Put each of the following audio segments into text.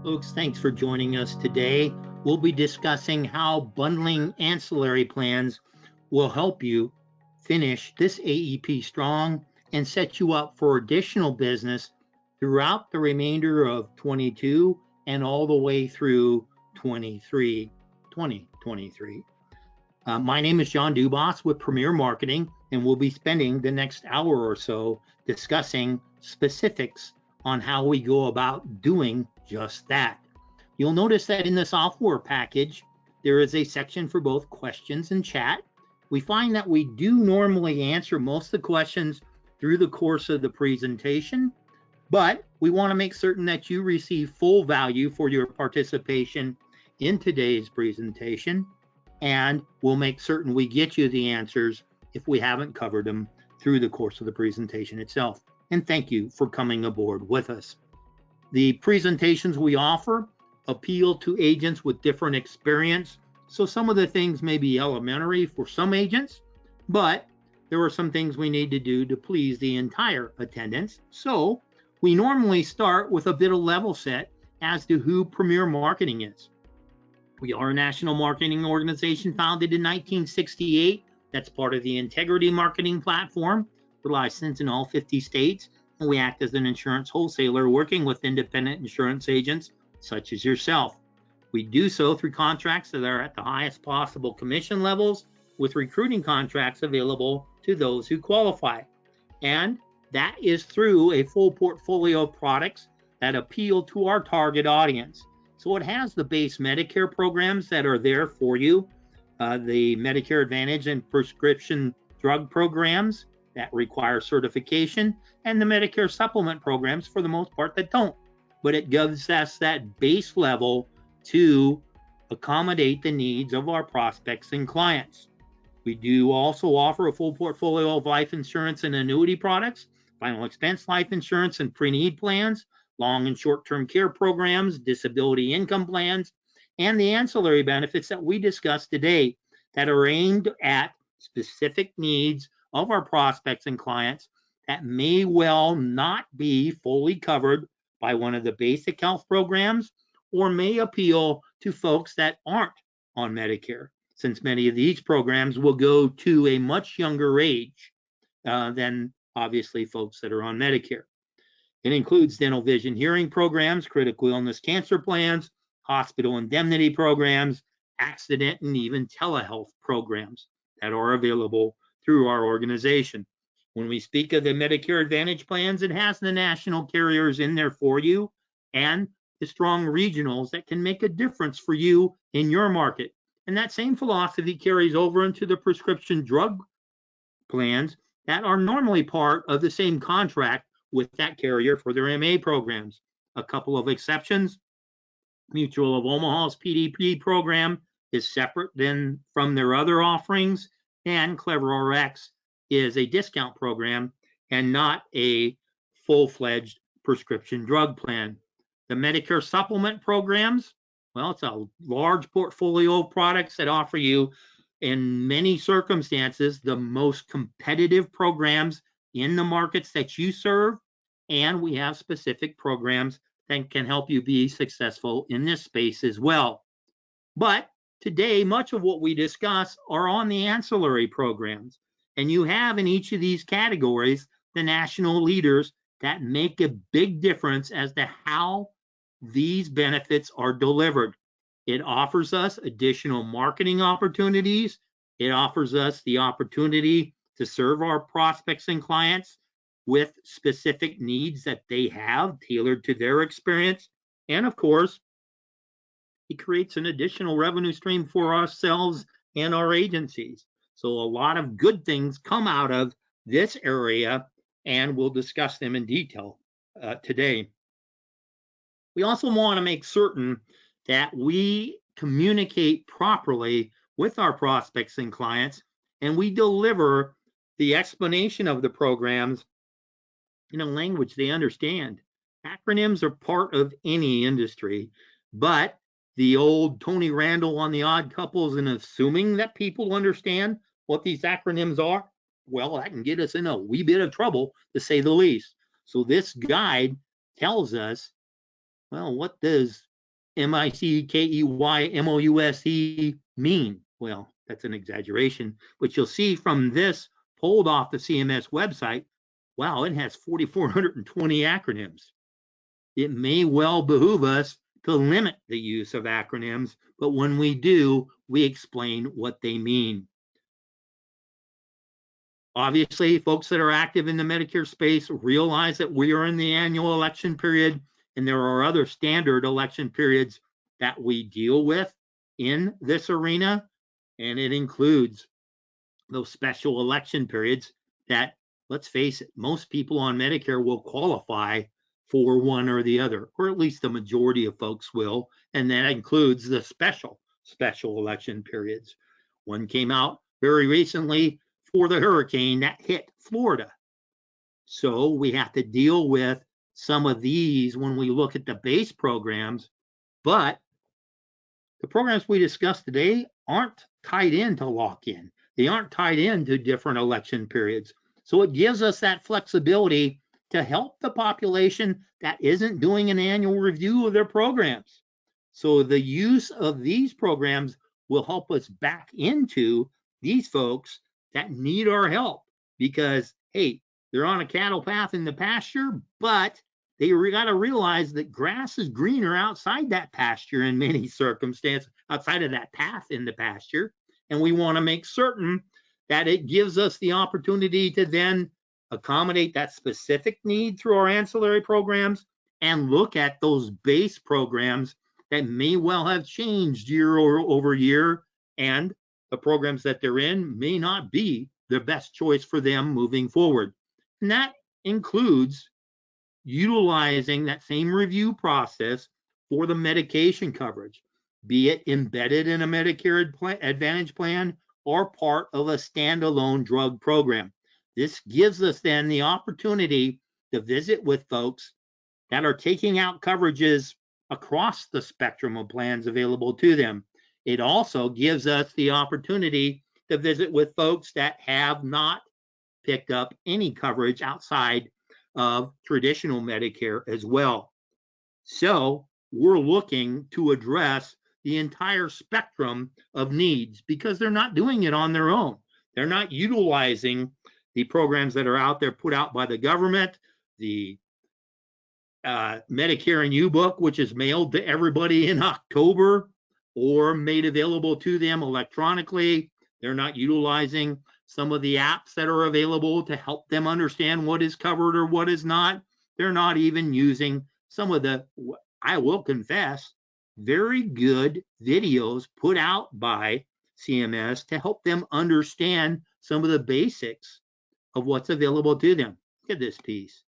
Folks, thanks for joining us today. We'll be discussing how bundling ancillary plans will help you finish this AEP strong and set you up for additional business throughout the remainder of 22 and all the way through 2023. My name is John Dubas with Premier Marketing, and we'll be spending the next hour or so discussing specifics on how we go about doing just that. You'll notice that in the software package, there is a section for both questions and chat. We find that we do normally answer most of the questions through the course of the presentation, but we want to make certain that you receive full value for your participation in today's presentation, and we'll make certain we get you the answers if we haven't covered them through the course of the presentation itself. And thank you for coming aboard with us. The presentations we offer appeal to agents with different experience, so some of the things may be elementary for some agents, but there are some things we need to do to please the entire attendance. So we normally start with a bit of level set as to who Premier Marketing is. We are a national marketing organization founded in 1968. That's part of the Integrity Marketing Platform. We're licensed in all 50 states, and we act as an insurance wholesaler working with independent insurance agents such as yourself. We do so through contracts that are at the highest possible commission levels, with recruiting contracts available to those who qualify. And that is through a full portfolio of products that appeal to our target audience. So it has the base Medicare programs that are there for you, the Medicare Advantage and prescription drug programs that require certification, and the Medicare supplement programs for the most part that don't. But it gives us that base level to accommodate the needs of our prospects and clients. We do also offer a full portfolio of life insurance and annuity products, final expense life insurance and pre-need plans, long and short-term care programs, disability income plans, and the ancillary benefits that we discussed today that are aimed at specific needs of our prospects and clients that may well not be fully covered by one of the basic health programs, or may appeal to folks that aren't on Medicare, since many of these programs will go to a much younger age than obviously folks that are on Medicare. It includes dental, vision, hearing programs, critical illness cancer plans, hospital indemnity programs, accident, and even telehealth programs that are available through our organization. When we speak of the Medicare Advantage plans, it has the national carriers in there for you and the strong regionals that can make a difference for you in your market. And that same philosophy carries over into the prescription drug plans that are normally part of the same contract with that carrier for their MA programs. A couple of exceptions: Mutual of Omaha's PDP program is separate than from their other offerings, and CleverRx is a discount program and not a full-fledged prescription drug plan. The Medicare supplement programs, well, it's a large portfolio of products that offer you, in many circumstances, the most competitive programs in the markets that you serve, and we have specific programs that can help you be successful in this space as well. But today, much of what we discuss are on the ancillary programs, and you have in each of these categories the national leaders that make a big difference as to how these benefits are delivered. It offers us additional marketing opportunities. It offers us the opportunity to serve our prospects and clients with specific needs that they have tailored to their experience. And of course, it creates an additional revenue stream for ourselves and our agencies. So a lot of good things come out of this area, and we'll discuss them in detail today. We also want to make certain that we communicate properly with our prospects and clients, and we deliver the explanation of the programs in a language they understand. Acronyms are part of any industry, but the old Tony Randall on The Odd Couples and assuming that people understand what these acronyms are, well, that can get us in a wee bit of trouble, to say the least. So this guide tells us, well, what does MICKEYMOUSE mean? Well, that's an exaggeration, but you'll see from this pulled off the CMS website, wow, it has 4,420 acronyms. It may well behoove us to limit the use of acronyms, but when we do, we explain what they mean. Obviously, folks that are active in the Medicare space realize that we are in the annual election period, and there are other standard election periods that we deal with in this arena, and it includes those special election periods that, let's face it, most people on Medicare will qualify for one or the other, or at least the majority of folks will, and that includes the special election periods. One came out very recently for the hurricane that hit Florida. So we have to deal with some of these when we look at the base programs, but the programs we discussed today aren't tied into lock-in. They aren't tied into different election periods. So it gives us that flexibility to help the population that isn't doing an annual review of their programs. So the use of these programs will help us back into these folks that need our help because, hey, they're on a cattle path in the pasture, but they got to realize that grass is greener outside that pasture in many circumstances, outside of that path in the pasture. And we want to make certain that it gives us the opportunity to then accommodate that specific need through our ancillary programs and look at those base programs that may well have changed year over year, and the programs that they're in may not be the best choice for them moving forward. And that includes utilizing that same review process for the medication coverage, be it embedded in a Medicare Advantage plan or part of a standalone drug program. This gives us then the opportunity to visit with folks that are taking out coverages across the spectrum of plans available to them. It also gives us the opportunity to visit with folks that have not picked up any coverage outside of traditional Medicare as well. So we're looking to address the entire spectrum of needs because they're not doing it on their own. They're not utilizing the programs that are out there put out by the government, the Medicare and U-Book, which is mailed to everybody in October or made available to them electronically. They're not utilizing some of the apps that are available to help them understand what is covered or what is not. They're not even using some of the, I will confess, very good videos put out by CMS to help them understand some of the basics of what's available to them. Look at this piece.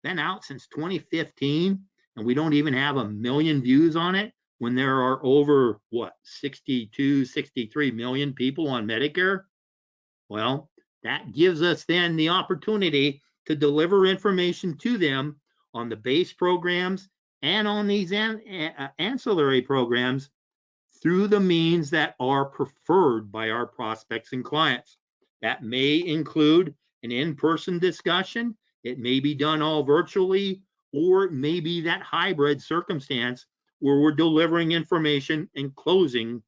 Been out since 2015, and we don't even have 1 million views on it when there are over, 62, 63 million people on Medicare? Well, that gives us then the opportunity to deliver information to them on the base programs and on these ancillary programs through the means that are preferred by our prospects and clients. That may include an in-person discussion. It may be done all virtually, or it may be that hybrid circumstance where we're delivering information and closing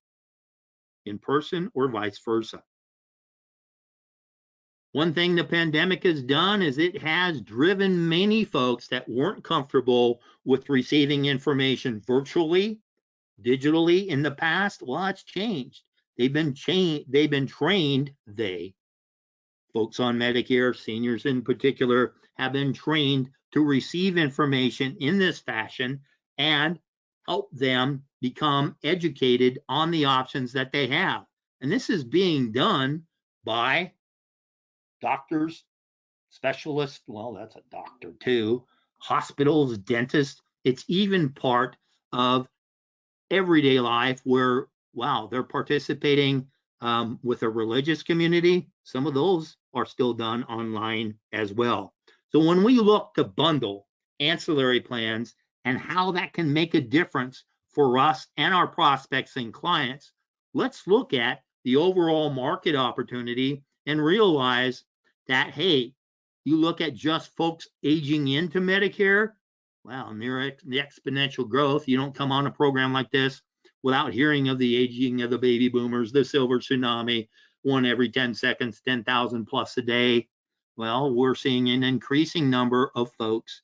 in person or vice versa. One thing the pandemic has done is it has driven many folks that weren't comfortable with receiving information virtually, digitally in the past. Well, it's changed. They've been trained, folks on Medicare, seniors in particular, have been trained to receive information in this fashion and help them become educated on the options that they have. And this is being done by doctors, specialists, well, that's a doctor too, hospitals, dentists. It's even part of everyday life where, wow, they're participating with a religious community. Some of those are still done online as well. So when we look to bundle ancillary plans and how that can make a difference for us and our prospects and clients, let's look at the overall market opportunity and realize that, hey, you look at just folks aging into Medicare, Wow, near the exponential growth. You don't come on a program like this without hearing of the aging of the baby boomers, the silver tsunami, one every 10 seconds, 10,000 plus a day. Well, we're seeing an increasing number of folks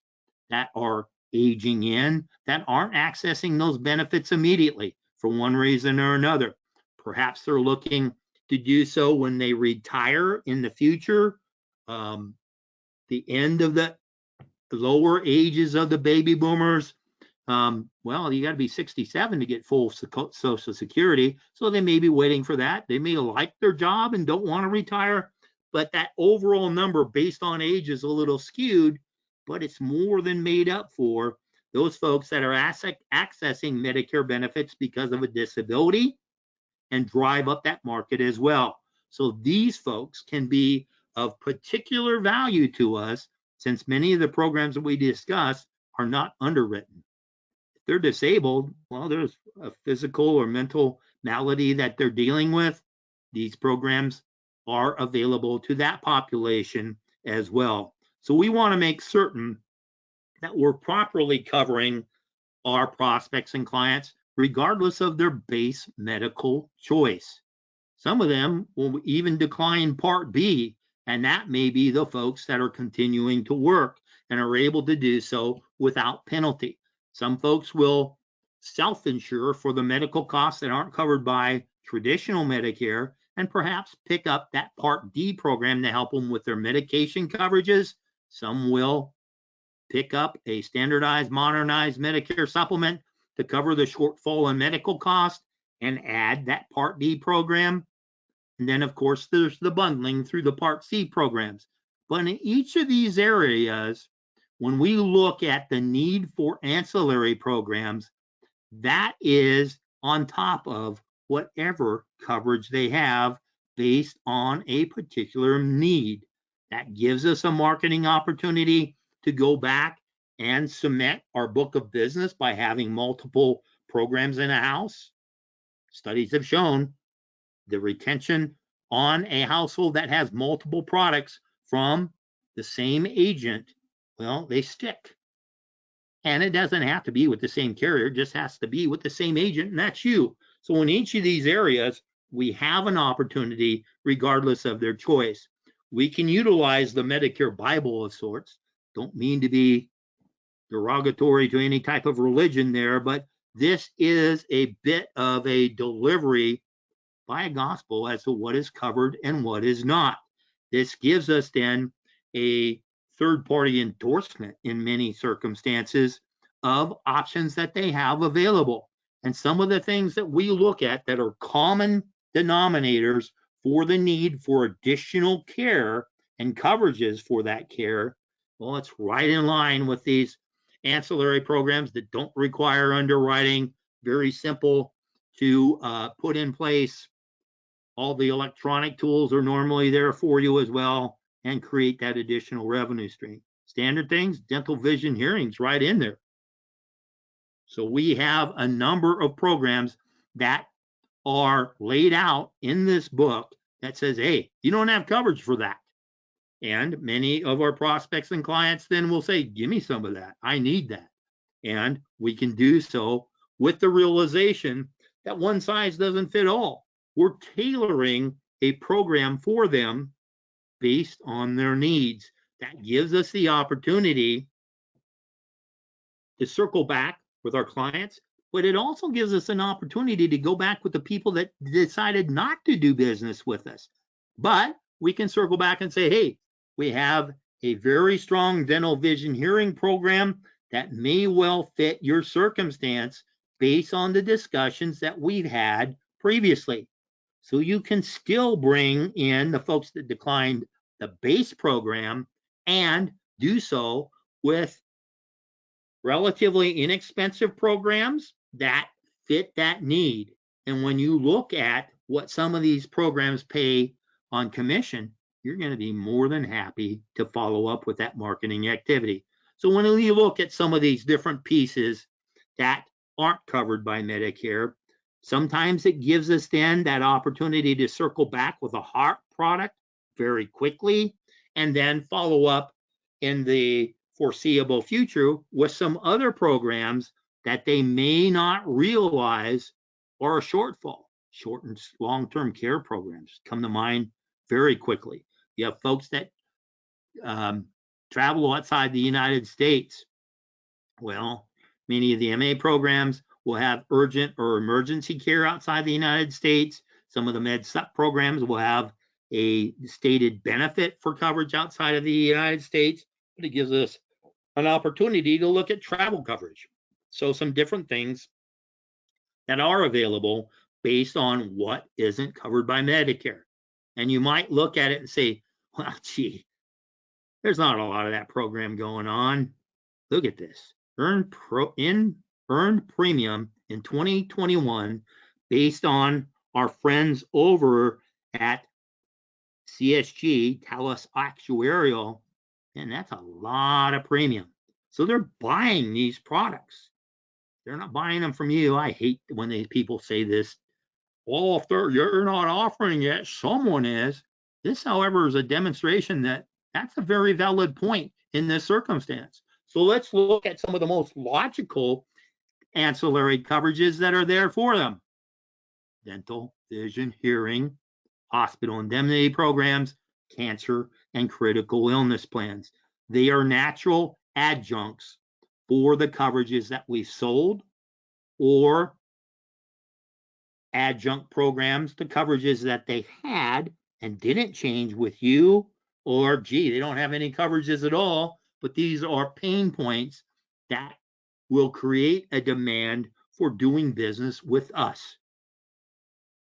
that are aging in that aren't accessing those benefits immediately for one reason or another. Perhaps they're looking to do so when they retire in the future. The end of the lower ages of the baby boomers, well, you got to be 67 to get full Social Security. So they may be waiting for that. They may like their job and don't want to retire, but that overall number based on age is a little skewed, but it's more than made up for those folks that are accessing Medicare benefits because of a disability and drive up that market as well. So these folks can be of particular value to us since many of the programs that we discuss are not underwritten. If they're disabled, well, there's a physical or mental malady that they're dealing with. These programs are available to that population as well. So we want to make certain that we're properly covering our prospects and clients regardless of their base medical choice. Some of them will even decline Part B, and that may be the folks that are continuing to work and are able to do so without penalty. Some folks will self-insure for the medical costs that aren't covered by traditional Medicare and perhaps pick up that Part D program to help them with their medication coverages. Some will pick up a standardized, modernized Medicare supplement to cover the shortfall in medical cost and add that Part D program. And then, of course, there's the bundling through the Part C programs. But in each of these areas, when we look at the need for ancillary programs, that is on top of whatever coverage they have based on a particular need. That gives us a marketing opportunity to go back and cement our book of business by having multiple programs in a house. Studies have shown the retention on a household that has multiple products from the same agent, well, they stick. And it doesn't have to be with the same carrier, it just has to be with the same agent, and that's you. So in each of these areas, we have an opportunity regardless of their choice. We can utilize the Medicare Bible of sorts. Don't mean to be derogatory to any type of religion there, but this is a bit of a delivery by a gospel as to what is covered and what is not. This gives us then a third-party endorsement in many circumstances of options that they have available. And some of the things that we look at that are common denominators for the need for additional care and coverages for that care, well, it's right in line with these ancillary programs that don't require underwriting, very simple to put in place. All the electronic tools are normally there for you as well and create that additional revenue stream. Standard things, dental, vision, hearing's right in there. So we have a number of programs that are laid out in this book that says, hey, you don't have coverage for that. And many of our prospects and clients then will say, give me some of that. I need that. And we can do so with the realization that one size doesn't fit all. We're tailoring a program for them based on their needs. That gives us the opportunity to circle back with our clients, but it also gives us an opportunity to go back with the people that decided not to do business with us. But we can circle back and say, hey, we have a very strong dental, vision, hearing program that may well fit your circumstance based on the discussions that we've had previously. So you can still bring in the folks that declined the base program and do so with relatively inexpensive programs that fit that need. And when you look at what some of these programs pay on commission, you're going to be more than happy to follow up with that marketing activity. So when you look at some of these different pieces that aren't covered by Medicare, sometimes it gives us then that opportunity to circle back with a hot product very quickly and then follow up in the foreseeable future with some other programs that they may not realize are a shortfall. Short and long-term care programs come to mind very quickly. You have folks that travel outside the United States. Well, many of the MA programs will have urgent or emergency care outside the United States. Some of the Med Sup programs will have a stated benefit for coverage outside of the United States, but it gives us an opportunity to look at travel coverage. So some different things that are available based on what isn't covered by Medicare. And you might look at it and say, well, gee, there's not a lot of that program going on. Look at this. Earned premium in 2021 based on our friends over at CSG, Talus Actuarial, and that's a lot of premium. So they're buying these products. They're not buying them from you. I hate when people say this. Well, if you're not offering it, someone is. This, however, is a demonstration that that's a very valid point in this circumstance. So let's look at some of the most logical ancillary coverages that are there for them. Dental, vision, hearing, hospital indemnity programs, cancer, and critical illness plans. They are natural adjuncts for the coverages that we sold or adjunct programs to coverages that they had and didn't change with you, or gee, they don't have any coverages at all, but these are pain points that will create a demand for doing business with us.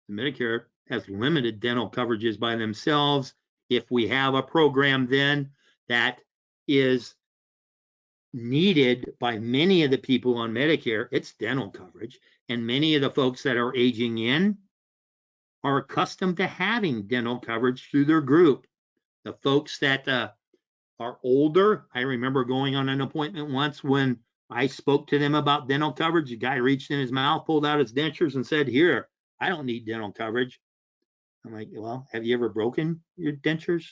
Medicare has limited dental coverages by themselves. If we have a program then that is needed by many of the people on Medicare, it's dental coverage. And many of the folks that are aging in are accustomed to having dental coverage through their group. The folks that are older, I remember going on an appointment once when I spoke to them about dental coverage. The guy reached in his mouth, pulled out his dentures and said, here, I don't need dental coverage. I'm like, well, have you ever broken your dentures?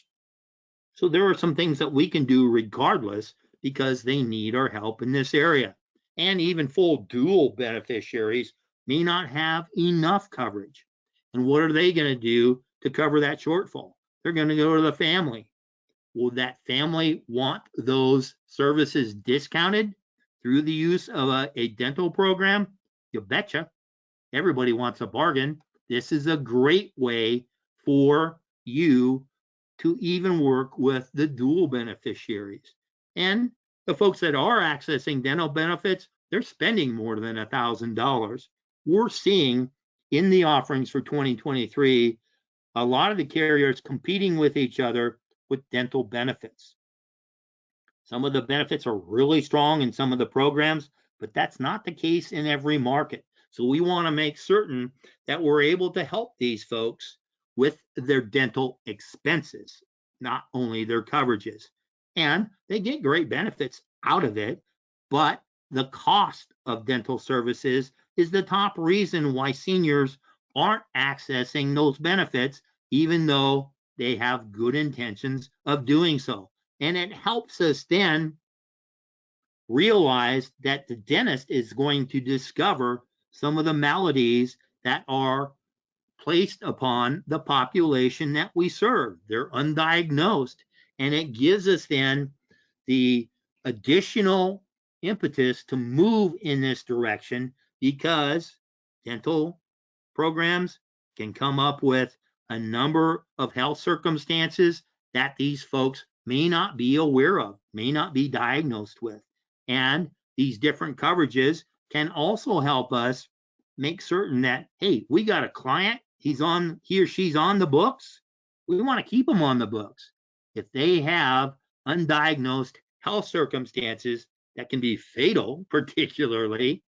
So there are some things that we can do regardless because they need our help in this area. And even full dual beneficiaries may not have enough coverage. And what are they going to do to cover that shortfall? They're going to go to the family. Will that family want those services discounted through the use of a dental program? You betcha. Everybody wants a bargain. This is a great way for you to even work with the dual beneficiaries. And the folks that are accessing dental benefits, they're spending more than $1,000. We're seeing in the offerings for 2023, a lot of the carriers competing with each other with dental benefits. Some of the benefits are really strong in some of the programs, but that's not the case in every market. So we want to make certain that we're able to help these folks with their dental expenses, not only their coverages. And they get great benefits out of it, but the cost of dental services is the top reason why seniors aren't accessing those benefits, even though they have good intentions of doing so. And it helps us then realize that the dentist is going to discover some of the maladies that are placed upon the population that we serve. They're undiagnosed, and it gives us then the additional impetus to move in this direction because dental programs can come up with a number of health circumstances that these folks may not be aware of, may not be diagnosed with. And these different coverages can also help us make certain that, hey, we got a client, he or she's on the books. We want to keep them on the books. If they have undiagnosed health circumstances that can be fatal, particularly,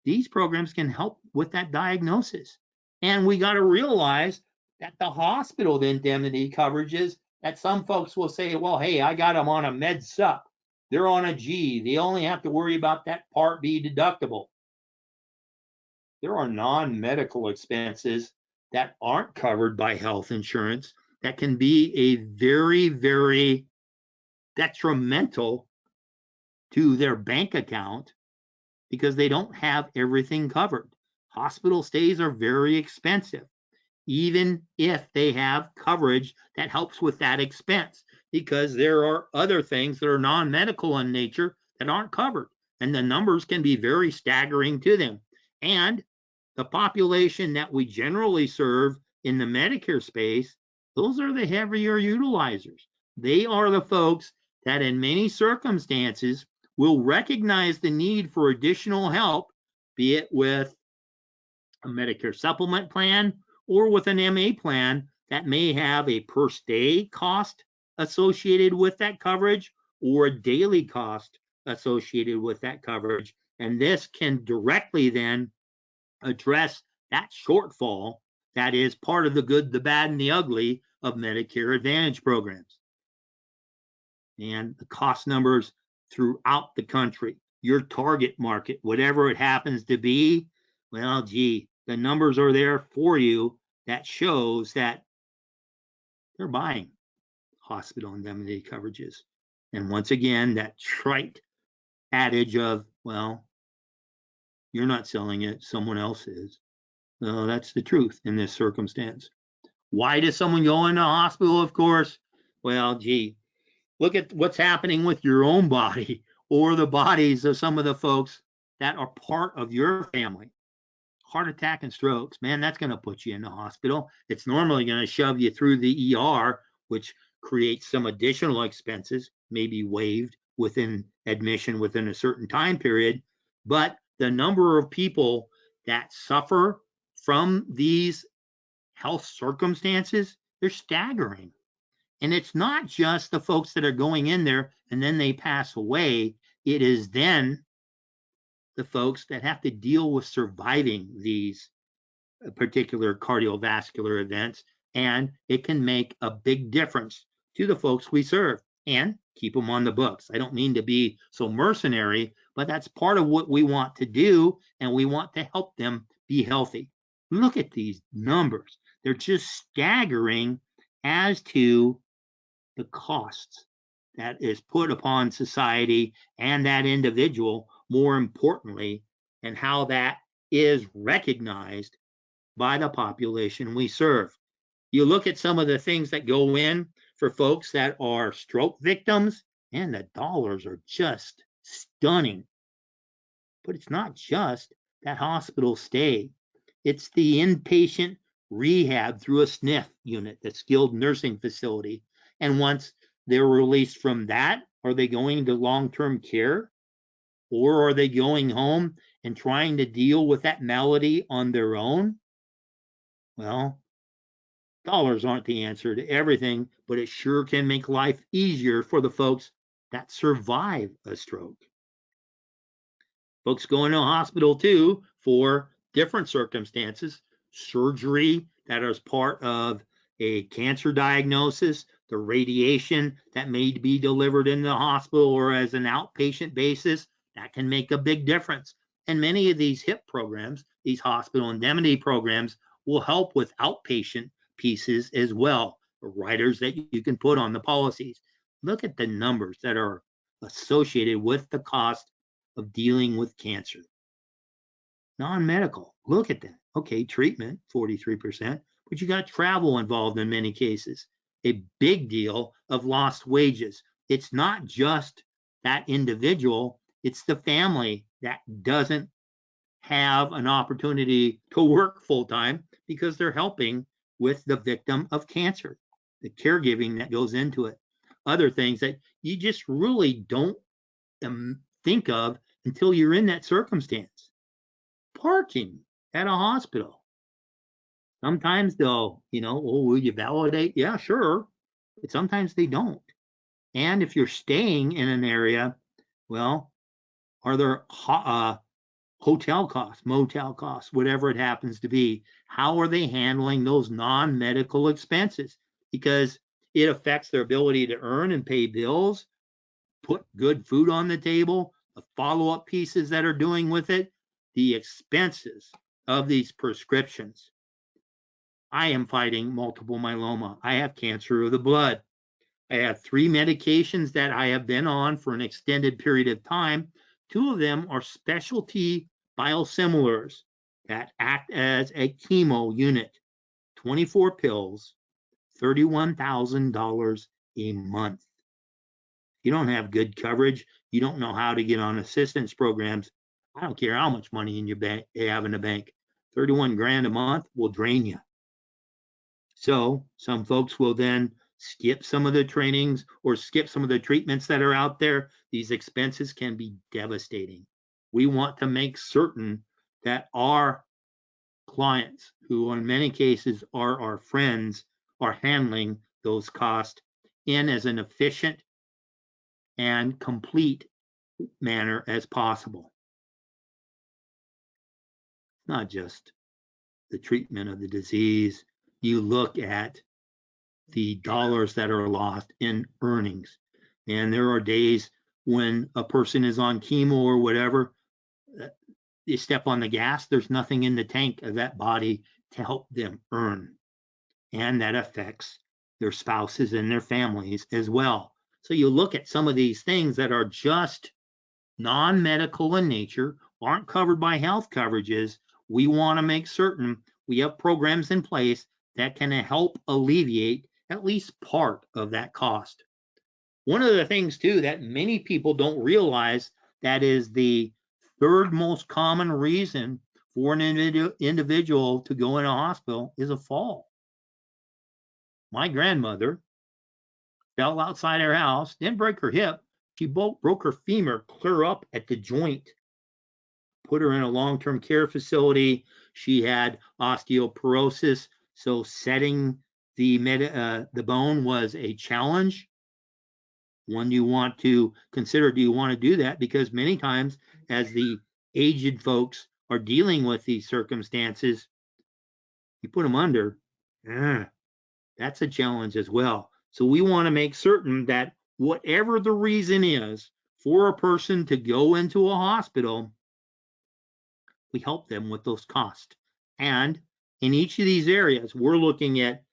these programs can help with that diagnosis. And we got to realize that the hospital indemnity coverages that some folks will say, well, hey, I got them on a Med Sup. They're on a G. They only have to worry about that Part B deductible. There are non-medical expenses that aren't covered by health insurance that can be a very, very detrimental to their bank account because they don't have everything covered. Hospital stays are very expensive, even if they have coverage that helps with that expense, because there are other things that are non-medical in nature that aren't covered, and the numbers can be very staggering to them. And the population that we generally serve in the Medicare space, those are the heavier utilizers. They are the folks that in many circumstances will recognize the need for additional help, be it with a Medicare supplement plan or with an MA plan that may have a per stay cost associated with that coverage or a daily cost associated with that coverage. And this can directly then address that shortfall that is part of the good, the bad, and the ugly of Medicare Advantage programs. And the cost numbers throughout the country, your target market, whatever it happens to be, well, gee, the numbers are there for you that shows that they're buying hospital indemnity coverages. And once again, that trite adage of, well, you're not selling it, someone else is. No, that's the truth in this circumstance. Why does someone go into a hospital? Of course, well, gee, look at what's happening with your own body or the bodies of some of the folks that are part of your family. Heart attack and strokes, man, that's going to put you in the hospital. It's normally going to shove you through the ER, which creates some additional expenses, maybe waived within admission within a certain time period. But the number of people that suffer from these health circumstances, they're staggering. And it's not just the folks that are going in there and then they pass away. It is then the folks that have to deal with surviving these particular cardiovascular events. And it can make a big difference to the folks we serve and keep them on the books. I don't mean to be so mercenary, but that's part of what we want to do. And we want to help them be healthy. Look at these numbers. They're just staggering as to the costs that is put upon society and that individual, more importantly, and how that is recognized by the population we serve. You look at some of the things that go in for folks that are stroke victims, and the dollars are just stunning. But it's not just that hospital stay. It's the inpatient rehab through a SNF unit, the skilled nursing facility. And once they're released from that, are they going to long-term care? Or are they going home and trying to deal with that malady on their own? Well, dollars aren't the answer to everything, but it sure can make life easier for the folks that survive a stroke. Folks go into a hospital too for different circumstances, surgery that is part of a cancer diagnosis, the radiation that may be delivered in the hospital or as an outpatient basis, that can make a big difference. And many of these HIP programs, these hospital indemnity programs, will help with outpatient pieces as well, the riders that you can put on the policies. Look at the numbers that are associated with the cost of dealing with cancer. Non-medical, look at that. Okay, treatment, 43%, but you got travel involved in many cases. A big deal of lost wages. It's not just that individual, it's the family that doesn't have an opportunity to work full-time because they're helping with the victim of cancer, the caregiving that goes into it, other things that you just really don't think of until you're in that circumstance. Parking at a hospital. Sometimes they'll, oh, will you validate? Yeah, sure. But sometimes they don't. And if you're staying in an area, well, are there hotel costs, motel costs, whatever it happens to be? How are they handling those non-medical expenses? Because it affects their ability to earn and pay bills, put good food on the table, the follow-up pieces that are doing with it, the expenses of these prescriptions. I am fighting multiple myeloma. I have cancer of the blood. I have 3 medications that I have been on for an extended period of time. 2 of them are specialty biosimilars that act as a chemo unit, 24 pills, $31,000 a month. You don't have good coverage. You don't know how to get on assistance programs. I don't care how much money in your bank you have in the bank. 31 grand a month will drain you. So some folks will then skip some of the trainings or skip some of the treatments that are out there. These expenses can be devastating. We want to make certain that our clients, who in many cases are our friends, are handling those costs in as an efficient and complete manner as possible. Not just the treatment of the disease. You look at the dollars that are lost in earnings. And there are days when a person is on chemo or whatever, you step on the gas, there's nothing in the tank of that body to help them earn. And that affects their spouses and their families as well. So you look at some of these things that are just non-medical in nature, aren't covered by health coverages. We want to make certain we have programs in place that can help alleviate at least part of that cost. One of the things too that many people don't realize, that is the third most common reason for an individual to go in a hospital, is a fall. My grandmother fell outside her house, didn't break her hip. She broke her femur clear up at the joint. Put her in a long-term care facility. She had osteoporosis, so setting the bone was a challenge. One you want to consider, do you want to do that? Because many times as the aged folks are dealing with these circumstances, you put them under, that's a challenge as well. So we want to make certain that whatever the reason is for a person to go into a hospital, we help them with those costs. And in each of these areas, we're looking at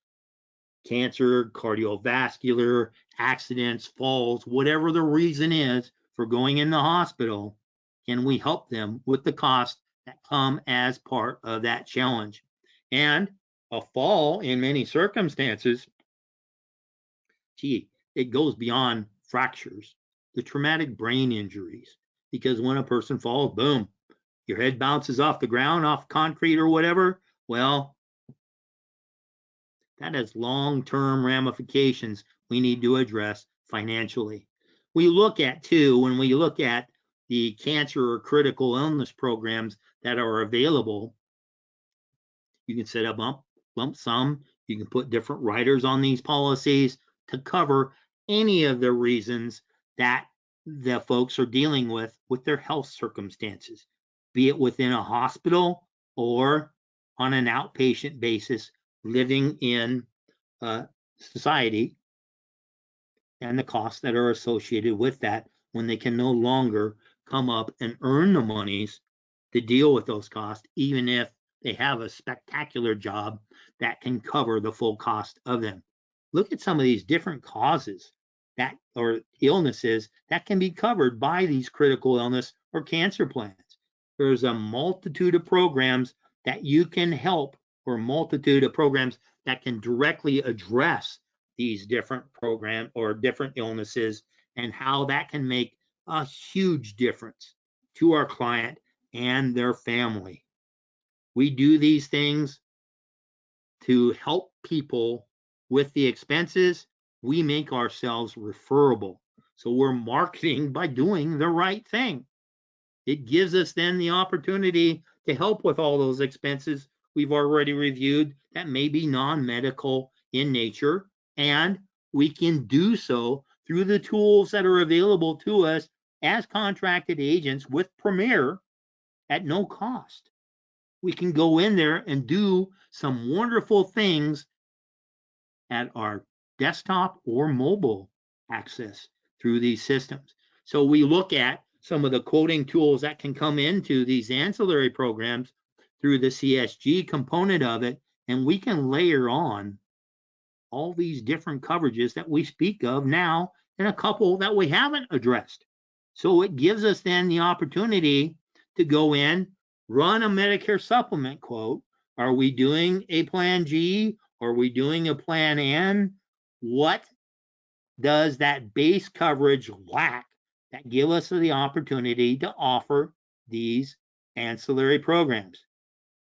cancer, cardiovascular, accidents, falls, whatever the reason is for going in the hospital, can we help them with the costs that come as part of that challenge? And a fall, in many circumstances, it goes beyond fractures, the traumatic brain injuries, because when a person falls, boom, your head bounces off the ground, off concrete or whatever, well, that has long-term ramifications we need to address financially. We look at too, when we look at the cancer or critical illness programs that are available, you can set up lump sum, you can put different riders on these policies to cover any of the reasons that the folks are dealing with their health circumstances, be it within a hospital or on an outpatient basis, living in society, and the costs that are associated with that when they can no longer come up and earn the monies to deal with those costs, even if they have a spectacular job that can cover the full cost of them. Look at some of these different causes that or illnesses that can be covered by these critical illness or cancer plans. There's a multitude of programs that you can help, or a multitude of programs that can directly address these different programs or different illnesses, and how that can make a huge difference to our client and their family. We do these things to help people with the expenses. We make ourselves referable. So we're marketing by doing the right thing. It gives us then the opportunity to help with all those expenses we've already reviewed that may be non-medical in nature, and we can do so through the tools that are available to us as contracted agents with Premier at no cost. We can go in there and do some wonderful things at our desktop or mobile access through these systems. So we look at some of the quoting tools that can come into these ancillary programs through the CSG component of it, and we can layer on all these different coverages that we speak of now and a couple that we haven't addressed. So it gives us then the opportunity to go in, run a Medicare supplement quote. Are we doing a plan G? Are we doing a plan N? What does that base coverage lack that give us the opportunity to offer these ancillary programs?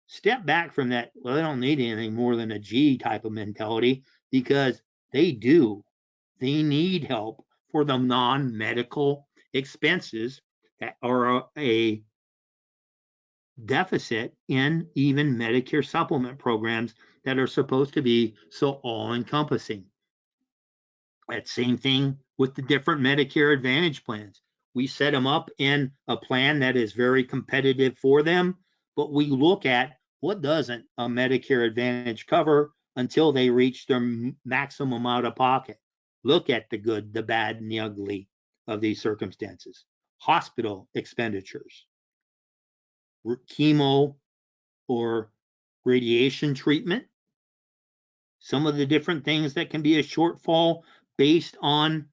Step back from that, well, they don't need anything more than a G type of mentality, because they do. They need help for the non-medical expenses that are a deficit in even Medicare supplement programs that are supposed to be so all-encompassing. That same thing with the different Medicare Advantage plans. We set them up in a plan that is very competitive for them, but we look at what doesn't a Medicare Advantage cover until they reach their maximum out of pocket. Look at the good, the bad, and the ugly of these circumstances. Hospital expenditures, chemo or radiation treatment, some of the different things that can be a shortfall based on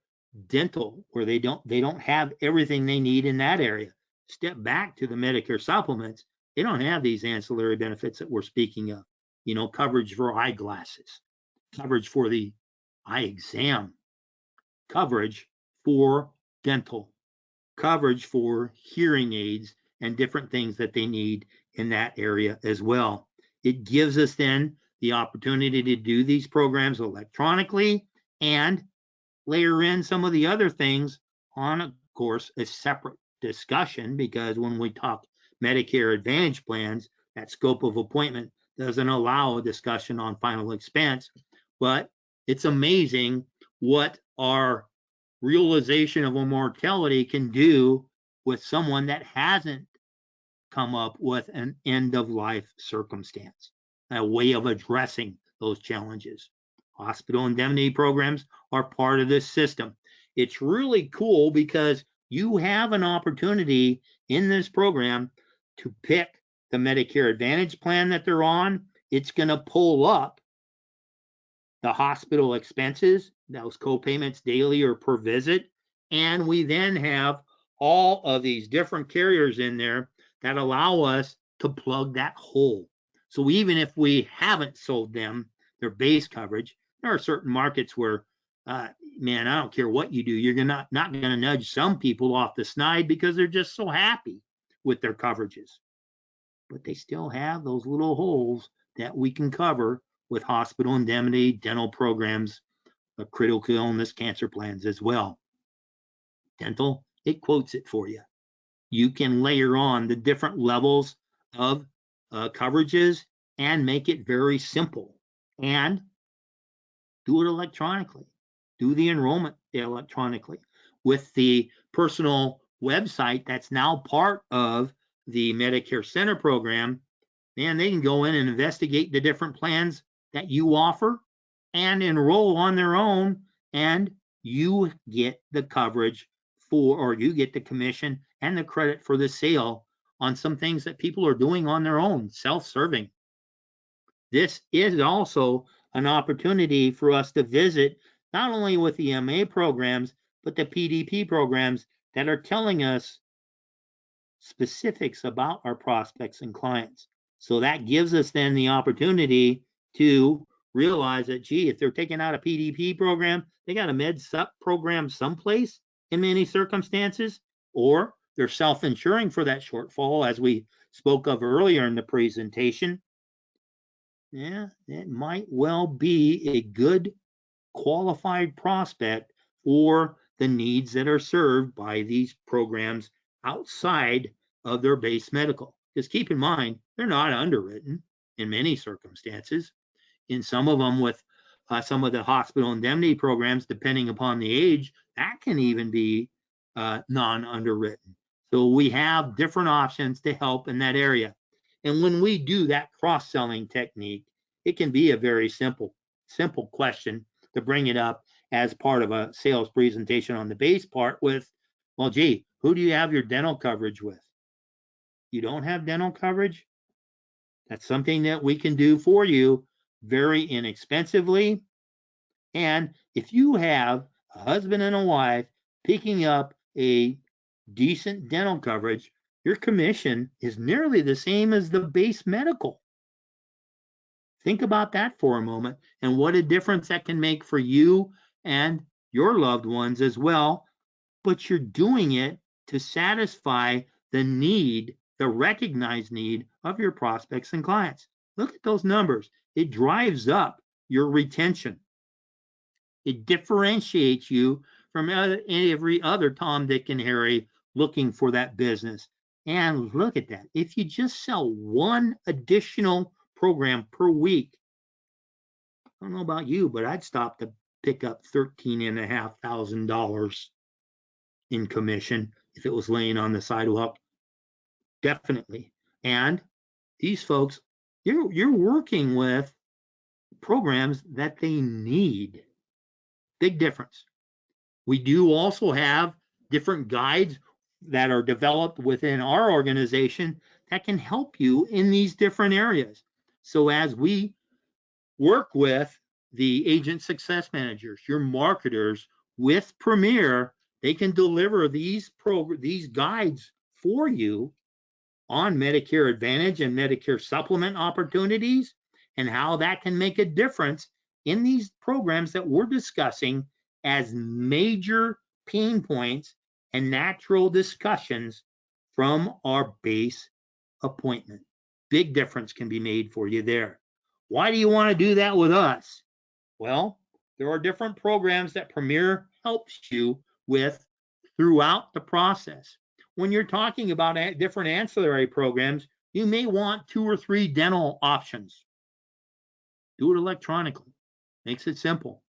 dental, where they don't have everything they need in that area. Step back to the Medicare supplements, they don't have these ancillary benefits that we're speaking of. Coverage for eyeglasses, coverage for the eye exam, coverage for dental, coverage for hearing aids, and different things that they need in that area as well. It gives us then the opportunity to do these programs electronically and layer in some of the other things on, of course, a separate discussion, because when we talk Medicare Advantage plans, that scope of appointment doesn't allow a discussion on final expense. But it's amazing what our realization of a mortality can do with someone that hasn't come up with an end of life circumstance, a way of addressing those challenges. Hospital indemnity programs are part of this system. It's really cool because you have an opportunity in this program to pick the Medicare Advantage plan that they're on. It's going to pull up the hospital expenses, those co-payments daily or per visit. And we then have all of these different carriers in there that allow us to plug that hole. So even if we haven't sold them their base coverage, there are certain markets where, man, I don't care what you do, you're not going to nudge some people off the snide because they're just so happy with their coverages. But they still have those little holes that we can cover with hospital indemnity, dental programs, critical illness, cancer plans as well. Dental, it quotes it for you. You can layer on the different levels of coverages and make it very simple, and do it electronically. Do the enrollment electronically with the personal website that's now part of the Medicare Center program. Man, they can go in and investigate the different plans that you offer and enroll on their own, and you get the coverage for, or you get the commission and the credit for the sale on some things that people are doing on their own, self-serving. This is also an opportunity for us to visit not only with the MA programs, but the PDP programs that are telling us specifics about our prospects and clients. So that gives us then the opportunity to realize that, gee, if they're taking out a PDP program, they got a med sup program someplace in many circumstances, or they're self-insuring for that shortfall, as we spoke of earlier in the presentation. Yeah, it might well be a good qualified prospect for the needs that are served by these programs outside of their base medical. Because keep in mind, they're not underwritten in many circumstances. In some of them, with some of the hospital indemnity programs, depending upon the age, that can even be non-underwritten. So we have different options to help in that area. And when we do that cross-selling technique, it can be a very simple question to bring it up as part of a sales presentation on the base part with, well, gee, who do you have your dental coverage with? You don't have dental coverage? That's something that we can do for you very inexpensively. And if you have a husband and a wife picking up a decent dental coverage, your commission is nearly the same as the base medical. Think about that for a moment and what a difference that can make for you and your loved ones as well. But you're doing it to satisfy the need, the recognized need of your prospects and clients. Look at those numbers. It drives up your retention. It differentiates you from every other Tom, Dick, and Harry looking for that business. And look at that. If you just sell one additional program per week, I don't know about you, but I'd stop to pick up $13,500 in commission if it was laying on the sidewalk. Definitely. And these folks, you're working with programs that they need. Big difference. We do also have different guides that are developed within our organization that can help you in these different areas. So as we work with the agent success managers, your marketers with Premier, they can deliver these guides for you on Medicare Advantage and Medicare Supplement opportunities and how that can make a difference in these programs that we're discussing as major pain points and natural discussions from our base appointment. Big difference can be made for you there. Why do you want to do that with us? Well, there are different programs that Premier helps you with throughout the process. When you're talking about different ancillary programs, you may want 2 or 3 dental options. Do it electronically. Makes it simple.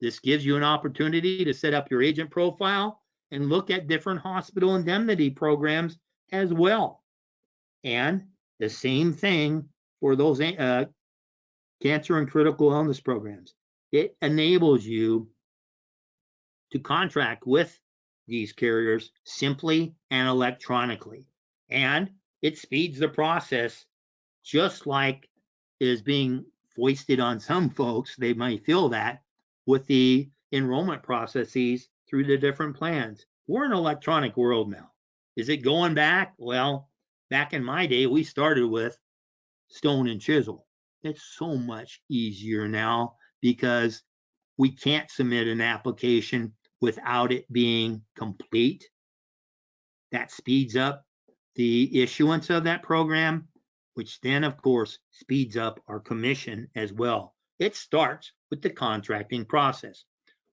This gives you an opportunity to set up your agent profile and look at different hospital indemnity programs as well. And the same thing for those cancer and critical illness programs. It enables you to contract with these carriers simply and electronically. And it speeds the process, just like is being foisted on some folks. They might feel that with the enrollment processes through the different plans. We're in an electronic world now. Is it going back? Well, back in my day, we started with stone and chisel. It's so much easier now because we can't submit an application without it being complete. That speeds up the issuance of that program, which then, of course, speeds up our commission as well. It starts with the contracting process.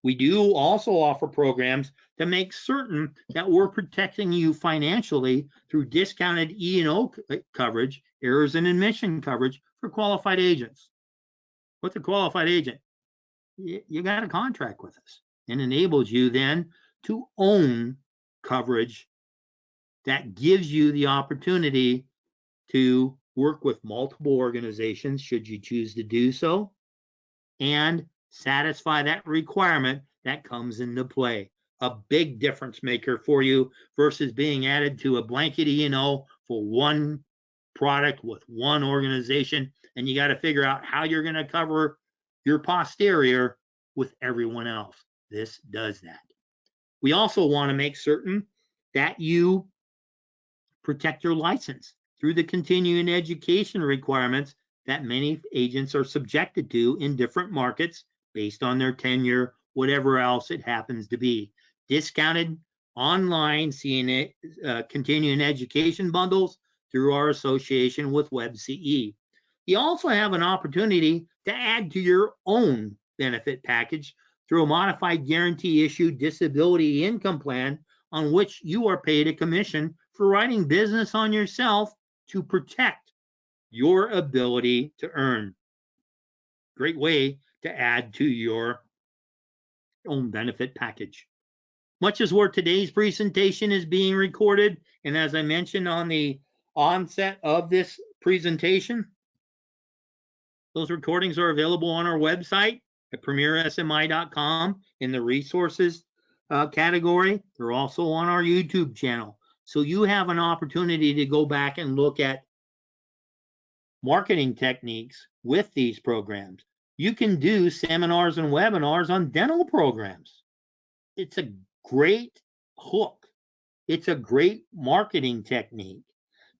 We do also offer programs to make certain that we're protecting you financially through discounted E&O coverage, errors and admission coverage for qualified agents. What's a qualified agent? You got a contract with us, and enables you then to own coverage that gives you the opportunity to work with multiple organizations should you choose to do so and satisfy that requirement that comes into play. A big difference maker for you versus being added to a blanket E&O for one product with one organization, and you got to figure out how you're going to cover your posterior with everyone else. This does that. We also want to make certain that you protect your license through the continuing education requirements that many agents are subjected to in different markets based on their tenure, whatever else it happens to be. Discounted online continuing education bundles through our association with WebCE. You also have an opportunity to add to your own benefit package through a modified guarantee issued disability income plan on which you are paid a commission for writing business on yourself to protect your ability to earn. Great way to add to your own benefit package. Much as where today's presentation is being recorded, and as I mentioned on the onset of this presentation, those recordings are available on our website at premiersmi.com in the resources category. They're also on our YouTube channel. So you have an opportunity to go back and look at marketing techniques with these programs. You can do seminars and webinars on dental programs. It's a great hook. It's a great marketing technique.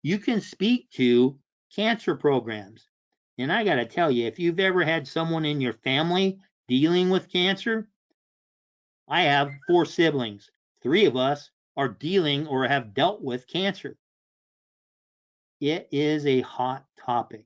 You can speak to cancer programs. And I got to tell you, if you've ever had someone in your family dealing with cancer, I have 4 siblings. 3 of us are dealing or have dealt with cancer. It is a hot topic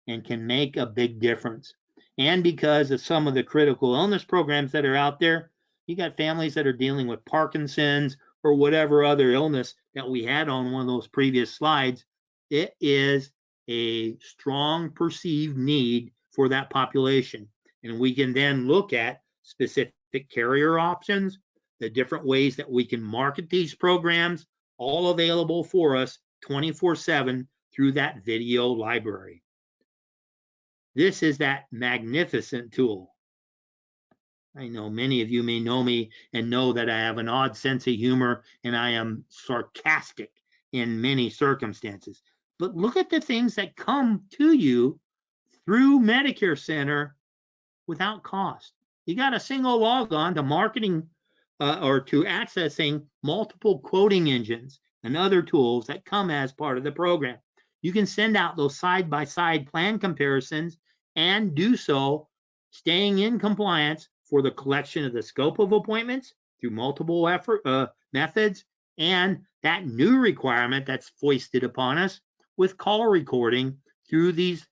and can make a big difference. And because of some of the critical illness programs that are out there, you got families that are dealing with Parkinson's or whatever other illness that we had on one of those previous slides. It is a strong perceived need for that population. And we can then look at specific carrier options, the different ways that we can market these programs, all available for us 24/7 through that video library. This is that magnificent tool. I know many of you may know me and know that I have an odd sense of humor and I am sarcastic in many circumstances. But look at the things that come to you through Medicare Center without cost. You got a single log on to marketing or to accessing multiple quoting engines and other tools that come as part of the program. You can send out those side-by-side plan comparisons and do so staying in compliance for the collection of the scope of appointments through multiple methods, and that new requirement that's foisted upon us with call recording through these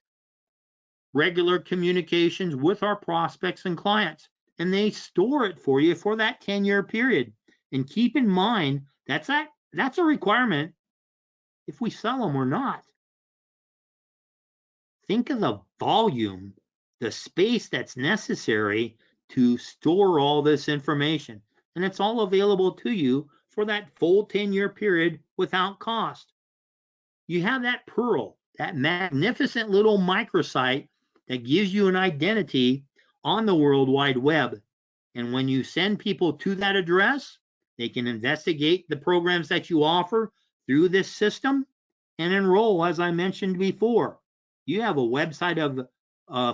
regular communications with our prospects and clients. And they store it for you for that 10-year period. And keep in mind, that's a requirement if we sell them or not. Think of the volume, the space that's necessary to store all this information. And it's all available to you for that full 10-year period without cost. You have that Pearl, that magnificent little microsite that gives you an identity on the World Wide Web. And when you send people to that address, they can investigate the programs that you offer through this system and enroll, as I mentioned before. You have a website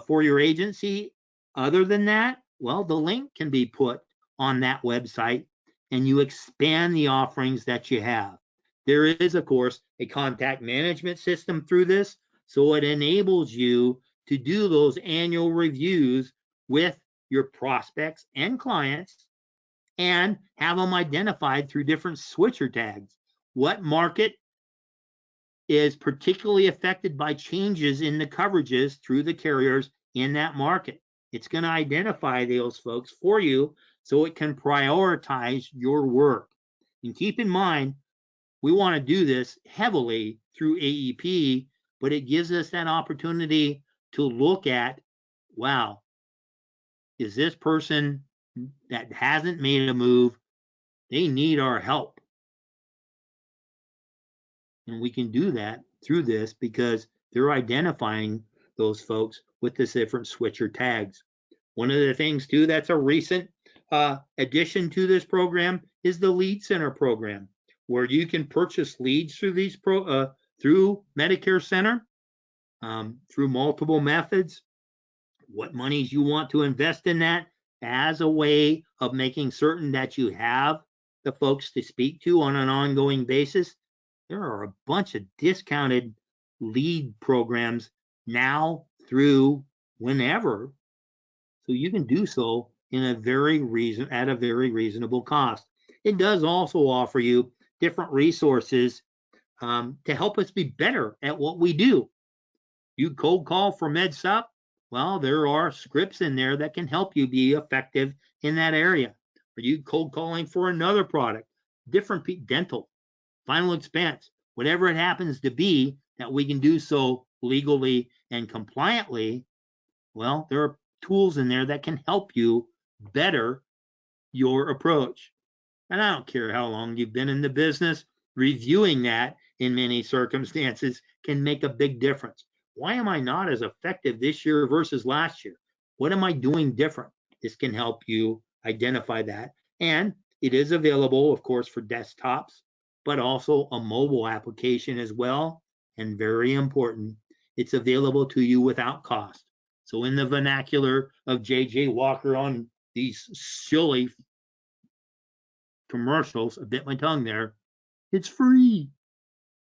for your agency. Other than that, well, the link can be put on that website and you expand the offerings that you have. There is, of course, a contact management system through this, so it enables you to do those annual reviews with your prospects and clients and have them identified through different switcher tags. What market is particularly affected by changes in the coverages through the carriers in that market? It's going to identify those folks for you so it can prioritize your work. And keep in mind, we want to do this heavily through AEP, but it gives us that opportunity to look at, wow, is this person that hasn't made a move, they need our help. And we can do that through this because they're identifying those folks with the different switcher tags. One of the things too that's a recent addition to this program is the Lead Center program, where you can purchase leads through these through Medicare Center through multiple methods. What monies you want to invest in that as a way of making certain that you have the folks to speak to on an ongoing basis. There are a bunch of discounted lead programs now through whenever, so you can do so in a very reasonable cost. It does also offer you different resources to help us be better at what we do. You cold call for MedSup, well, there are scripts in there that can help you be effective in that area. Are you cold calling for another product, different dental, final expense, whatever it happens to be, that we can do so legally and compliantly? Well, there are tools in there that can help you better your approach. And I don't care how long you've been in the business, reviewing that in many circumstances can make a big difference. Why am I not as effective this year versus last year? What am I doing different? This can help you identify that. And it is available, of course, for desktops, but also a mobile application as well. And very important, it's available to you without cost. So in the vernacular of J.J. Walker on these silly commercials, I bit my tongue there, it's free.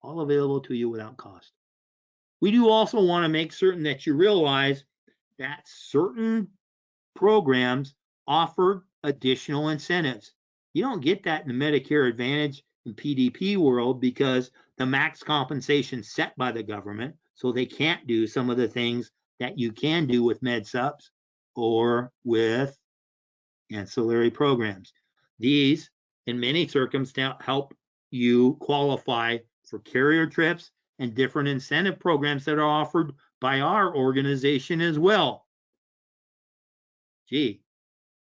All available to you without cost. We do also want to make certain that you realize that certain programs offer additional incentives. You don't get that in the Medicare Advantage and PDP world because the max compensation set by the government, so they can't do some of the things that you can do with MedSups or with ancillary programs. These, in many circumstances, help you qualify for carrier trips and different incentive programs that are offered by our organization as well. Gee,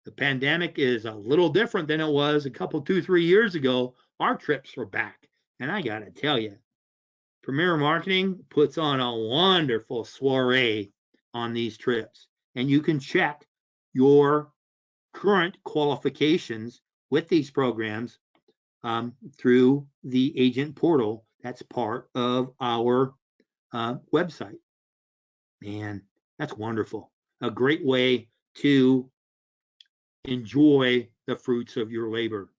the pandemic is a little different than it was a couple, 2-3 years ago. Our trips were back. And I got to tell you, Premier Marketing puts on a wonderful soiree on these trips. And you can check your current qualifications with these programs through the agent portal that's part of our website. Man, that's wonderful. A great way to enjoy the fruits of your labor.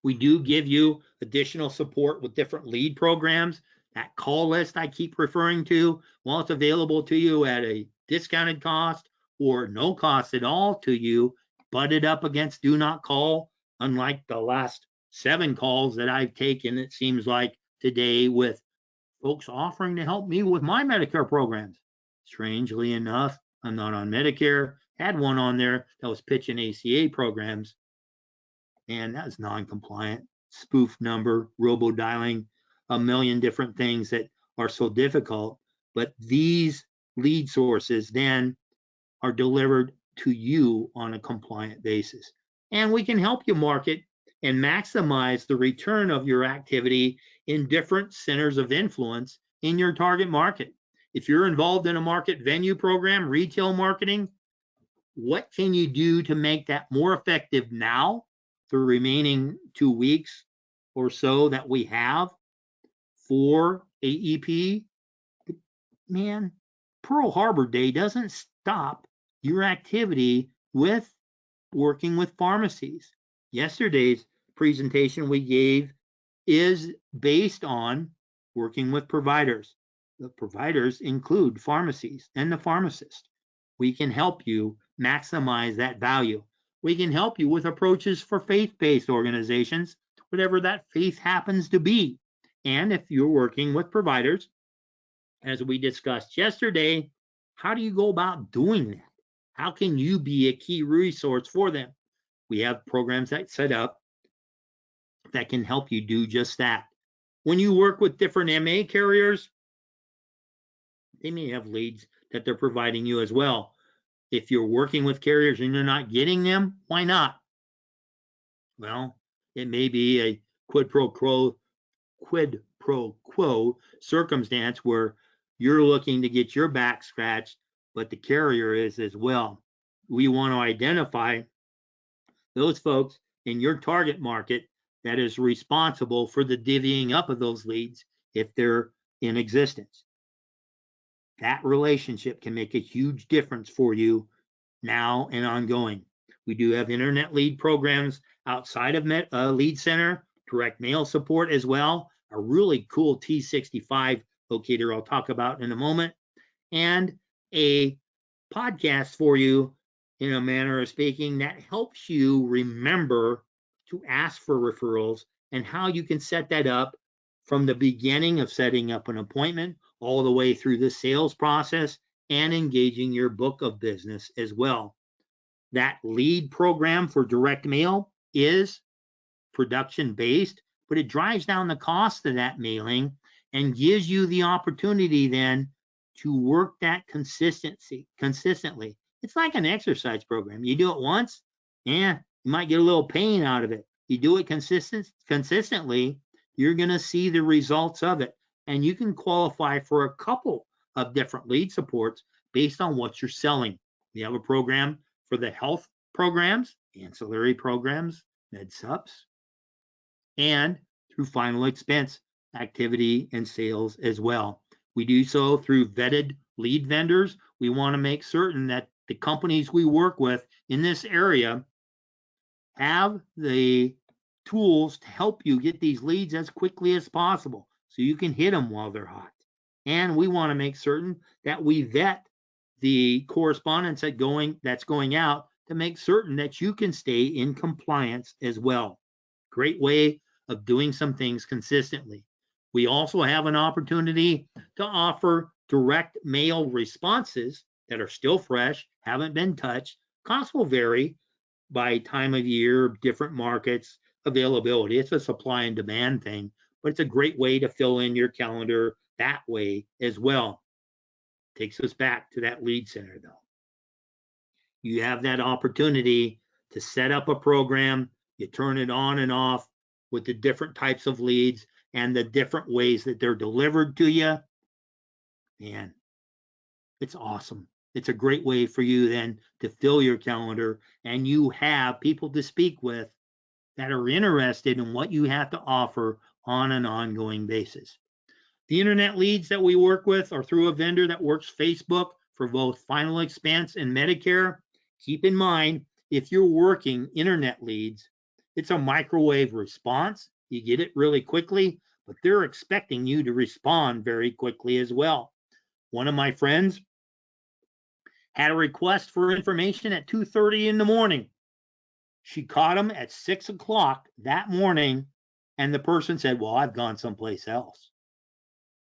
We do give you additional support with different lead programs. That call list I keep referring to, well, it's available to you at a discounted cost or no cost at all to you, butted up against do not call, unlike the last 7 calls that I've taken, it seems like today, with folks offering to help me with my Medicare programs. Strangely enough, I'm not on Medicare. Had one on there that was pitching ACA programs, and that was non-compliant, spoof number, robo-dialing, a million different things that are so difficult. But these lead sources then are delivered to you on a compliant basis. And we can help you market and maximize the return of your activity in different centers of influence in your target market. If you're involved in a market venue program, retail marketing, what can you do to make that more effective now, the remaining 2 weeks or so that we have for AEP? Man, Pearl Harbor Day doesn't stop your activity with working with pharmacies. Yesterday's presentation we gave is based on working with providers. The providers include pharmacies and the pharmacist. We can help you maximize that value. We can help you with approaches for faith-based organizations, whatever that faith happens to be. And if you're working with providers, as we discussed yesterday, how do you go about doing that? How can you be a key resource for them? We have programs that set up that can help you do just that. When you work with different MA carriers, they may have leads that they're providing you as well. If you're working with carriers and you're not getting them, why not? Well, it may be a quid pro quo circumstance where you're looking to get your back scratched, but the carrier is as well. We want to identify those folks in your target market that is responsible for the divvying up of those leads if they're in existence. That relationship can make a huge difference for you now and ongoing. We do have internet lead programs outside of Lead Center, direct mail support as well, a really cool T65 locator I'll talk about in a moment, and a podcast for you, in a manner of speaking, that helps you remember to ask for referrals and how you can set that up from the beginning of setting up an appointment all the way through the sales process and engaging your book of business as well. That lead program for direct mail is production based, but it drives down the cost of that mailing and gives you the opportunity then to work that consistently. It's like an exercise program. You do it once, you might get a little pain out of it. You do it consistently, you're going to see the results of it. And you can qualify for a couple of different lead supports based on what you're selling. We have a program for the health programs, ancillary programs, MedSups, and through final expense activity and sales as well. We do so through vetted lead vendors. We want to make certain that the companies we work with in this area have the tools to help you get these leads as quickly as possible so you can hit them while they're hot. And we want to make certain that we vet the correspondence that's going out to make certain that you can stay in compliance as well. Great way of doing some things consistently. We also have an opportunity to offer direct mail responses that are still fresh, haven't been touched. Costs will vary by time of year, different markets, availability. It's a supply and demand thing, but it's a great way to fill in your calendar that way as well. Takes us back to that lead center though. You have that opportunity to set up a program, you turn it on and off with the different types of leads and the different ways that they're delivered to you. Man, it's awesome. It's a great way for you then to fill your calendar, and you have people to speak with that are interested in what you have to offer on an ongoing basis. The internet leads that we work with are through a vendor that works Facebook for both final expense and Medicare. Keep in mind, if you're working internet leads, it's a microwave response. You get it really quickly, but they're expecting you to respond very quickly as well. One of my friends had a request for information at 2:30 in the morning. She caught him at 6 o'clock that morning, and the person said, well, I've gone someplace else.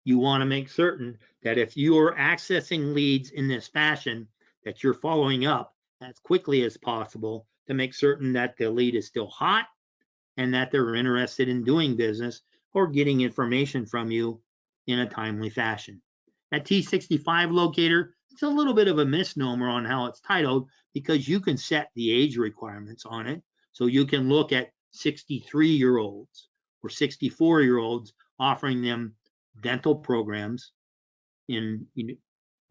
You want to make certain that if you are accessing leads in this fashion, that you're following up as quickly as possible to make certain that the lead is still hot and that they're interested in doing business or getting information from you in a timely fashion. That T65 locator, it's a little bit of a misnomer on how it's titled because you can set the age requirements on it. So you can look at 63-year-olds or 64-year-olds, offering them dental programs in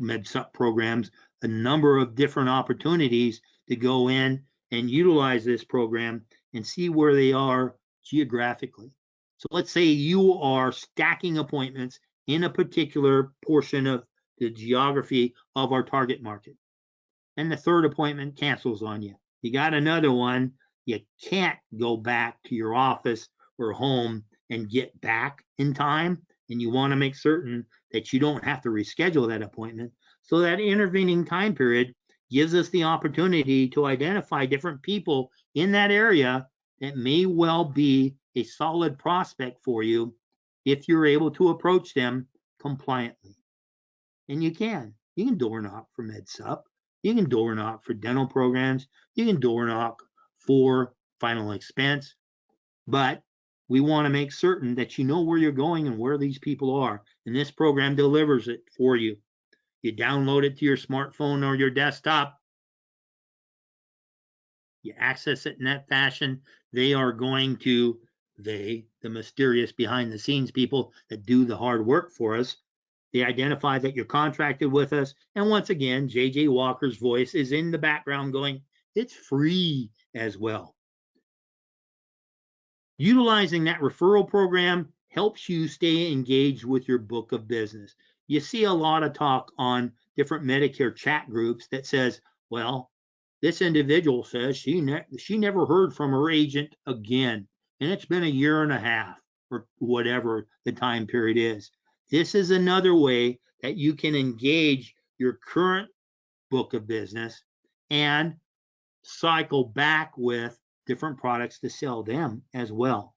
MedSup programs, a number of different opportunities to go in and utilize this program and see where they are geographically. So let's say you are stacking appointments in a particular portion of the geography of our target market, and the third appointment cancels on you. You got another one, you can't go back to your office or home and get back in time, and you want to make certain that you don't have to reschedule that appointment. So that intervening time period gives us the opportunity to identify different people in that area that may well be a solid prospect for you if you're able to approach them compliantly. And you can door knock for MedSup, you can door knock for dental programs, you can door knock for final expense, but we want to make certain that you know where you're going and where these people are, and this program delivers it for you. You download it to your smartphone or your desktop, you access it in that fashion. They are going to, the mysterious behind the scenes people that do the hard work for us, they identify that you're contracted with us. And once again, JJ Walker's voice is in the background going, it's free as well. Utilizing that referral program helps you stay engaged with your book of business. You see a lot of talk on different Medicare chat groups that says, well, this individual says she never heard from her agent again, and it's been a year and a half or whatever the time period is. This is another way that you can engage your current book of business and cycle back with different products to sell them as well.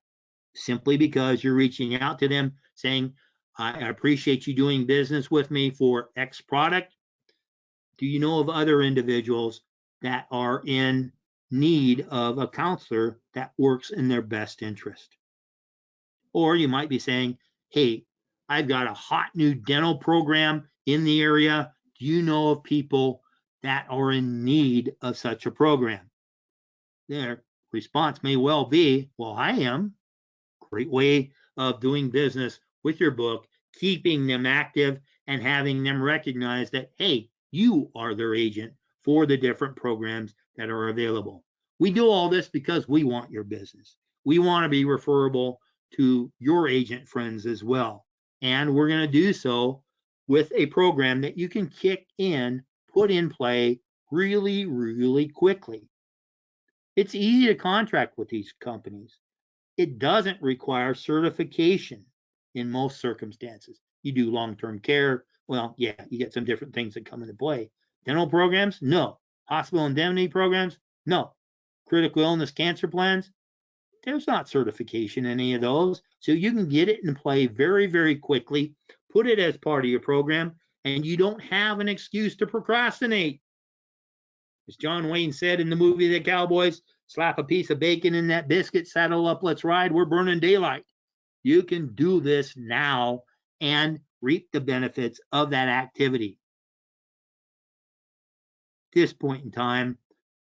Simply because you're reaching out to them saying, I appreciate you doing business with me for X product. Do you know of other individuals that are in need of a counselor that works in their best interest? Or you might be saying, hey, I've got a hot new dental program in the area. Do you know of people that are in need of such a program? Their response may well be, well, I am. Great way of doing business with your book, keeping them active and having them recognize that, hey, you are their agent for the different programs that are available. We do all this because we want your business. We want to be referable to your agent friends as well. And we're going to do so with a program that you can kick in, put in play really, really quickly. It's easy to contract with these companies. It doesn't require certification in most circumstances. You do long-term care, well, yeah, you get some different things that come into play. Dental programs, no. Hospital indemnity programs, no. Critical illness cancer plans, there's not certification in any of those. So you can get it in play very, very quickly, put it as part of your program, and you don't have an excuse to procrastinate. As John Wayne said in the movie The Cowboys, slap a piece of bacon in that biscuit, saddle up, let's ride, we're burning daylight. You can do this now and reap the benefits of that activity. At this point in time,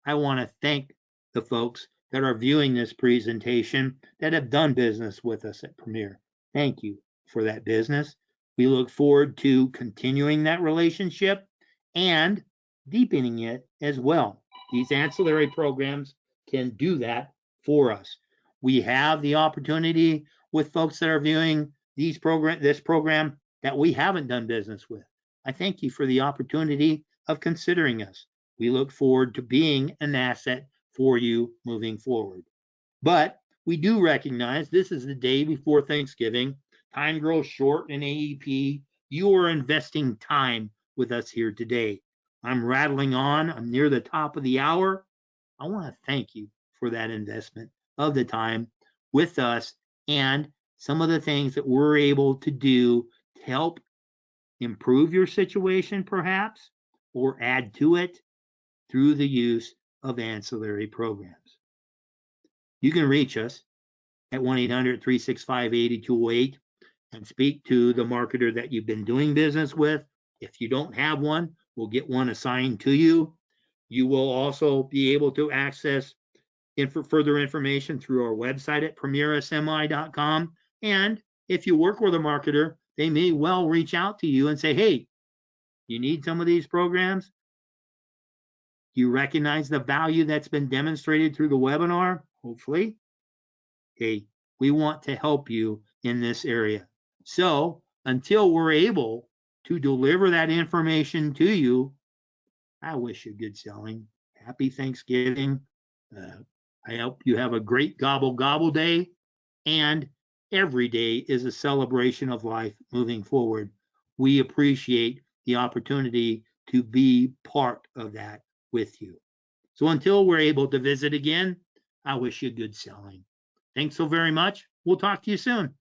I want to thank the folks that are viewing this presentation that have done business with us at Premier. Thank you for that business. We look forward to continuing that relationship and deepening it as well. These ancillary programs can do that for us. We have the opportunity with folks that are viewing this program that we haven't done business with. I thank you for the opportunity of considering us. We look forward to being an asset for you moving forward. But we do recognize this is the day before Thanksgiving. Time grows short in AEP. You are investing time with us here today. I'm rattling on. I'm near the top of the hour. I want to thank you for that investment of the time with us and some of the things that we're able to do to help improve your situation, perhaps, or add to it through the use of ancillary programs. You can reach us at 1-800-365-8208 and speak to the marketer that you've been doing business with. If you don't have one, we'll get one assigned to you. You will also be able to access further information through our website at premiersmi.com. And if you work with a marketer, they may well reach out to you and say, hey, you need some of these programs? You recognize the value that's been demonstrated through the webinar, hopefully. Hey, we want to help you in this area. So until we're able to deliver that information to you, I wish you good selling. Happy Thanksgiving. I hope you have a great gobble gobble day, and every day is a celebration of life moving forward. We appreciate the opportunity to be part of that with you. So until we're able to visit again, I wish you good selling. Thanks so very much. We'll talk to you soon.